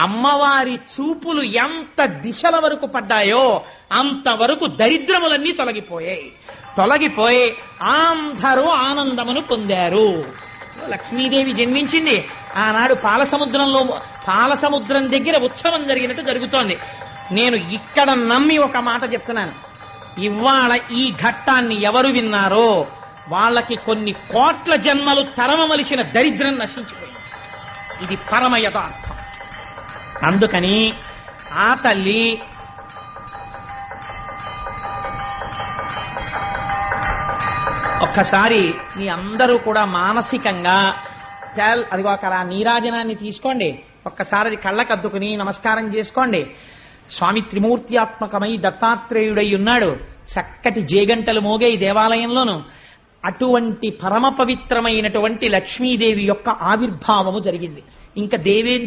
అమ్మవారి చూపులు ఎంత దిశల వరకు పడ్డాయో అంతవరకు దరిద్రములన్నీ తొలగిపోయి అందరూ ఆనందమును పొందారు. లక్ష్మీదేవి జన్మించింది ఆనాడు పాలసముద్రం దగ్గర ఉత్సవం జరిగినట్టు జరుగుతోంది. నేను ఇక్కడ నమ్మి ఒక మాట చెప్తున్నాను, ఇవాళ ఈ ఘట్టాన్ని ఎవరు విన్నారో వాళ్ళకి కొన్ని కోట్ల జన్మలు తరమవలసిన దరిద్రం నశించిపోయింది. ఇది పరమ యథార్థం. అందుకని ఆ తల్లి ఒక్కసారి మీ అందరూ కూడా మానసికంగా అదిగో అక్కడ ఆ నీరాజనాన్ని తీసుకోండి, ఒక్కసారి అది కళ్ళకద్దుకుని నమస్కారం చేసుకోండి. స్వామి త్రిమూర్త్యాత్మకమై దత్తాత్రేయుడై ఉన్నాడు. చక్కటి జేగంటలు మోగే ఈ దేవాలయంలోను అటువంటి పరమ పవిత్రమైనటువంటి లక్ష్మీదేవి యొక్క ఆవిర్భావము జరిగింది. ఇంకా దేవేంద్ర